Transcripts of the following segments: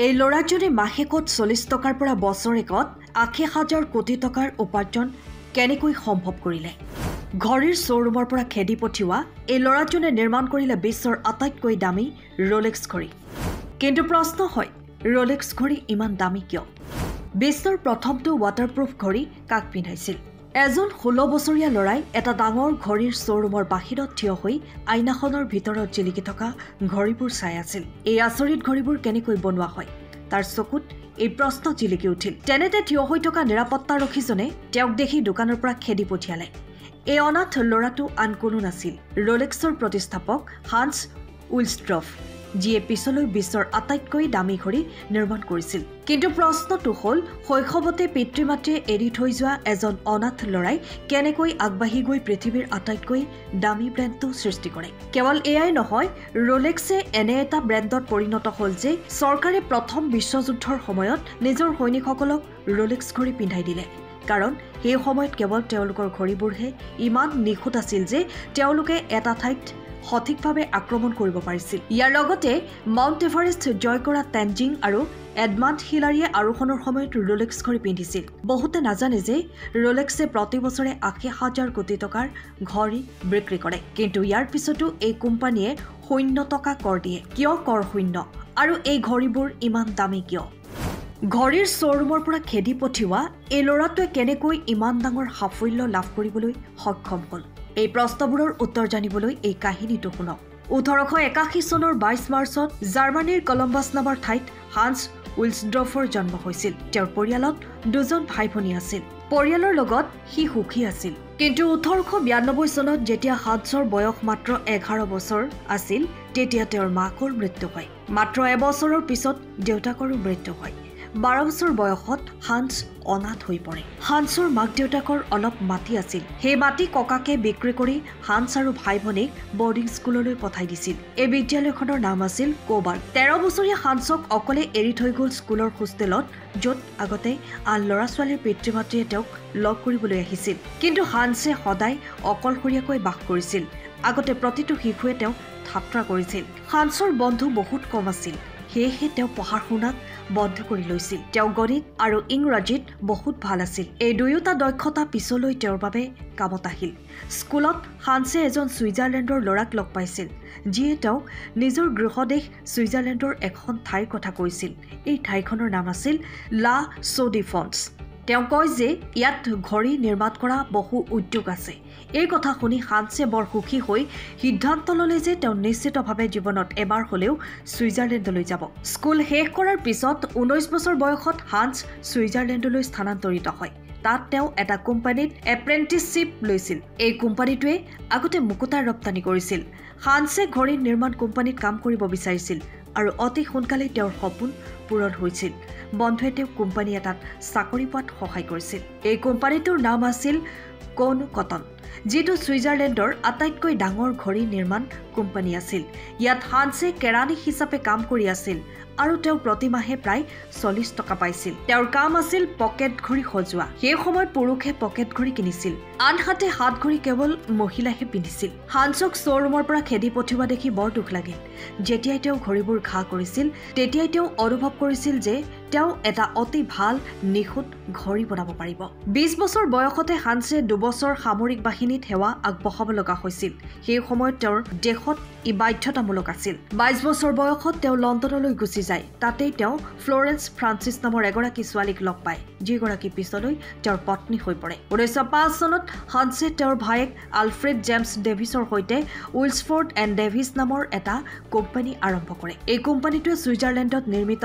এই ল'ৰাজনে মাহেকত 40 টকাৰ পৰা বছৰেকত 80,000 কোটি টকাৰ উপাৰ্জন কেনেকৈ সম্ভৱ কৰিলে? ঘড়ীৰ শ্ব'ৰুমৰ পৰা খেদি পঠিওৱা এই ল'ৰাজনে নিৰ্মাণ কৰিলে বিশ্বৰ আটাইতকৈ দামী ৰোলেক্স ঘড়ী। কিন্তু প্ৰশ্ন হয়, ৰোলেক্স ঘড়ী ইমান দামী কিয়? বিশ্বৰ প্ৰথমটো ৱাটাৰপ্ৰুফ ঘড়ী কাক পিন্ধাইছিল? এজন 16 বছৰীয়া ল'ৰাই এটা ডাঙৰ ঘড়ীৰ শ্ব'ৰুমৰ বাহিৰত থিয় হৈ আইনাখনৰ ভিতৰত জিলিকি থকা ঘড়ীবোৰ চাই আছিল। এই আচৰিত ঘড়ীবোৰ কেনেকৈ বনোৱা হয়? তাৰ চকুত এই প্ৰশ্ন জিলিকি উঠিল। তেনেতে থিয় হৈ থকা নিৰাপত্তাৰক্ষীজনে তেওঁক দেখি দোকানৰ পৰা খেদি পঠিয়ালে। এই অনাথ ল'ৰাটো আন কোনো নাছিল, ৰোলেক্সৰ প্ৰতিষ্ঠাপক হান্স উইলষ্ট্ৰফ, যিয়ে পিছলৈ বিশ্বৰ আটাইতকৈ দামী ঘড়ী নিৰ্মাণ কৰিছিল। কিন্তু প্ৰশ্নটো হ'ল, শৈশৱতে পিতৃ মাতৃয়ে এৰি থৈ যোৱা এজন অনাথ ল'ৰাই কেনেকৈ আগবাঢ়ি গৈ পৃথিৱীৰ আটাইতকৈ দামী ব্ৰেণ্ডটো সৃষ্টি কৰে? কেৱল এয়াই নহয়, ৰোলেক্সে এনে এটা ব্ৰেণ্ডত পৰিণত হ'ল যে চৰকাৰে প্ৰথম বিশ্বযুদ্ধৰ সময়ত নিজৰ সৈনিকসকলক ৰোলেক্স ঘড়ী পিন্ধাই দিলে। কাৰণ সেই সময়ত কেৱল তেওঁলোকৰ ঘড়ীবোৰহে ইমান নিখুঁত আছিল যে তেওঁলোকে এটা ঠাইত সঠিকভাৱে আক্ৰমণ কৰিব পাৰিছিল। ইয়াৰ লগতে মাউণ্ট এভাৰেষ্ট জয় কৰা তেনজিং আৰু এডমাণ্ড হিলাৰীয়ে আৰোহণৰ সময়ত ৰোলেক্স ঘড়ী পিন্ধিছিল। বহুতে নাজানে যে ৰোলেক্সে প্ৰতি বছৰে 80,000 কোটি টকাৰ ঘড়ী বিক্ৰী কৰে। কিন্তু ইয়াৰ পিছতো এই কোম্পানীয়ে 0 টকা কৰ দিয়ে। কিয় কৰ শূন্য? আৰু এই ঘড়ীবোৰ ইমান দামী কিয়? ঘড়ীৰ শ্ব'ৰুমৰ পৰা খেদি পঠিওৱা এই ল'ৰাটোৱে কেনেকৈ ইমান ডাঙৰ সাফল্য লাভ কৰিবলৈ সক্ষম হ'ল? এই প্ৰশ্নবোৰৰ উত্তৰ জানিবলৈ এই কাহিনীটো শুনক। 1881 চনৰ 22 মাৰ্চত জাৰ্মানীৰ কলম্বাছ নামৰ ঠাইত হান্স উইলষ্ট্ৰফৰ জন্ম হৈছিল। তেওঁৰ পৰিয়ালত 2জন ভাই-ভনী আছিল। পৰিয়ালৰ লগত সি সুখী আছিল। কিন্তু 1892 চনত যেতিয়া হান্সৰ বয়স মাত্ৰ 11 বছৰ আছিল, তেতিয়া তেওঁৰ মাকৰ মৃত্যু হয়। মাত্ৰ এবছৰৰ পিছত দেউতাকৰো মৃত্যু হয়। 12 বছৰ বয়সত হান্স অনাথ হৈ পৰে। হান্সৰ মাক দেউতাকৰ অলপ মাটি আছিল। সেই মাটি ককাকে বিক্ৰী কৰি হান্স আৰু ভাই-ভনীক বৰ্ডিং স্কুললৈ পঠাই দিছিল। এই বিদ্যালয়খনৰ নাম আছিল কোবাৰ্গ। 13 বছৰীয়া হান্সক অকলে এৰি থৈ গ'ল স্কুলৰ হোষ্টেলত, য'ত আগতে আন ল'ৰা-ছোৱালীৰ পিতৃ-মাতৃয়ে তেওঁক লগ কৰিবলৈ আহিছিল। কিন্তু হান্সে সদায় অকলশৰীয়াকৈ বাস কৰিছিল। আগতে প্ৰতিটো শিশুৱে তেওঁক ঠাট্টা কৰিছিল। হান্সৰ বন্ধু বহুত কম আছিল, সেয়েহে তেওঁ পঢ়া-শুনাক বন্ধ কৰি লৈছিল। তেওঁ গণিত আৰু ইংৰাজীত বহুত ভাল আছিল। এই দুয়োটা দক্ষতা পিছলৈ তেওঁৰ বাবে কামত আহিল। স্কুলত হান্সে এজন ছুইজাৰলেণ্ডৰ ল'ৰাক লগ পাইছিল, যিয়ে তেওঁক নিজৰ গৃহদেশ ছুইজাৰলেণ্ডৰ এখন ঠাইৰ কথা কৈছিল। এই ঠাইখনৰ নাম আছিল লা চৌডিফন্স। তেওঁ কয় যে ইয়াত ঘড়ী নিৰ্মাণ কৰা বহু উদ্যোগ আছে। এই কথা শুনি হান্সে বৰ সুখী হৈ সিদ্ধান্ত ল'লে যে তেওঁ নিশ্চিতভাৱে জীৱনত এবাৰ হ'লেও ছুইজাৰলেণ্ডলৈ যাব। স্কুল শেষ কৰাৰ পিছত 19 বছৰ বয়সত হান্স ছুইজাৰলেণ্ডলৈ স্থানান্তৰিত হয়। তাত তেওঁ এটা কোম্পানীত এপ্ৰেণ্টিছশ্বিপ লৈছিল। এই কোম্পানীটোৱে আগতে মুকুতাৰ ৰপ্তানি কৰিছিল। হান্সে ঘড়ী নিৰ্মাণ কোম্পানীত কাম কৰিব বিচাৰিছিল আৰু অতি সোনকালেই তেওঁৰ সপোন পূৰণ হৈছিল। বন্ধুৱে তেওঁক কোম্পানী এটাত চাকৰি পোৱাত সহায় কৰিছিল। এই কোম্পানীটোৰ নাম আছিল কোন কটন, যিটো ছুইজাৰলেণ্ডৰ আটাইতকৈ ডাঙৰ ঘড়ী নিৰ্মাণ কোম্পানী আছিল। ইয়াত হান্সে কেৰাণী হিচাপে কাম কৰি আছিল আৰু তেওঁ প্ৰতিমাহে প্ৰায় 40 টকা পাইছিল। তেওঁৰ কাম আছিল পকেট ঘড়ী সজোৱা। সেই সময়ত পুৰুষে পকেট ঘড়ী কিনিছিল, আনহাতে হাত ঘড়ী কেৱল মহিলাহে পিন্ধিছিল। হান্সক শ্ব'ৰুমৰ পৰা খেদি পঠিওৱা দেখি বৰ দুখ লাগিল। যেতিয়াই তেওঁ ঘড়ীবোৰ ঘা কৰিছিল, তেতিয়াই তেওঁ অনুভৱ কৰিছিল যে তেওঁ এটা অতি ভাল নিখুঁত ঘড়ী বনাব পাৰিব। 20 বছৰ বয়সতে হান্সে 2 বছৰ সামৰিক বাহিনীত সেৱা আগবঢ়াব লগা হৈছিল। সেই সময়ত তেওঁৰ দেশত ই বাধ্যতামূলক আছিল। 22 বছৰ বয়সত তেওঁ লণ্ডনলৈ গুচি যায়। তাতেই তেওঁ ফ্লৰেন্স ফ্ৰান্সিছ নামৰ এগৰাকী ছোৱালীক লগ পায়, যিগৰাকী পিছলৈ তেওঁৰ পত্নী হৈ পৰে। 1905 চনত হান্সে তেওঁৰ ভায়েক আলফ্ৰেড জেমছ ডেভিছৰ সৈতে উইলছফৰ্ড এণ্ড ডেভিছ নামৰ এটা কোম্পানী আৰম্ভ কৰে। এই কোম্পানীটোৱে ছুইজাৰলেণ্ডত নিৰ্মিত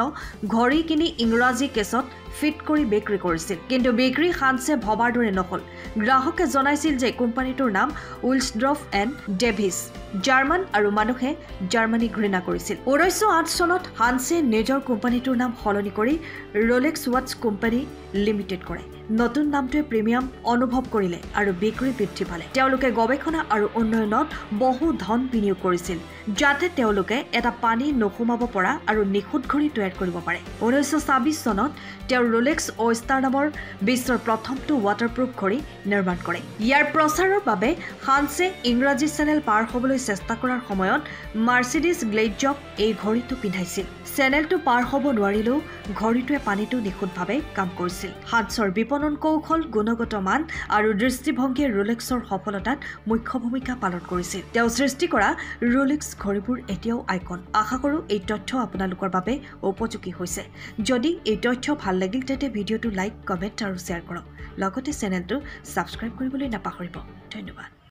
ঘড়ী কিনি ইংৰাজী কেছত ফিট কৰি বিক্ৰী কৰিছিল। কিন্তু বিক্ৰী হান্সে ভবাৰ দৰে নহ'ল। গ্ৰাহকে জনাইছিল যে কোম্পানীটোৰ নাম উইলছড্ৰফ এণ্ড ডেভিছ। জাৰ্মান আৰু মানুহে জাৰ্মানী ঘৃণা কৰিছিল। 1908 চনত হান্সে নিজৰ কোম্পানীটোৰ নাম সলনি কৰি ৰোলেক্স ৱাটছ কোম্পানী লিমিটেড কৰে। নতুন নামটোৱে প্ৰিমিয়াম অনুভৱ কৰিলে আৰু বিক্ৰী বৃদ্ধি পালে। তেওঁলোকে গৱেষণা আৰু উন্নয়নত বহু ধন বিনিয়োগ কৰিছিল যাতে তেওঁলোকে এটা পানী নোসোমাব পৰা আৰু নিখুঁত ঘড়ী তৈয়াৰ কৰিব পাৰে। 1926 চনত তেওঁ ৰোলেক্স অয়েষ্টাৰ নামৰ বিশ্বৰ প্ৰথমটো ৱাটাৰপ্ৰুফ ঘড়ী নিৰ্মাণ কৰে। ইয়াৰ প্ৰচাৰৰ বাবে হান্সে ইংৰাজী চেনেল পাৰ হ'বলৈ চেষ্টা কৰাৰ সময়ত মাৰ্চিডিজ গ্লেইজক এই ঘড়ীটো পিন্ধাইছিল। চেনেলটো পাৰ হ'ব নোৱাৰিলেও ঘড়ীটোৱে পানীটো নিখুঁতভাৱে কাম কৰিছিল। হান্সৰ বিপণন কৌশল, গুণগত মান আৰু দৃষ্টিভংগীয়ে ৰোলেক্সৰ সফলতাত মুখ্য ভূমিকা পালন কৰিছিল। তেওঁ সৃষ্টি কৰা ৰোলেক্স ঘড়ীবোৰ এতিয়াও আইকন। আশা কৰোঁ এই তথ্য আপোনালোকৰ বাবে উপযোগী হৈছে। যদি এই তথ্য ভাল লাগিল তেন্তে ভিডিঅ'টো লাইক, কমেণ্ট আৰু শ্বেয়াৰ কৰক। লগতে চেনেলটো ছাবস্ক্ৰাইব কৰিবলৈ নাপাহৰিব। ধন্যবাদ।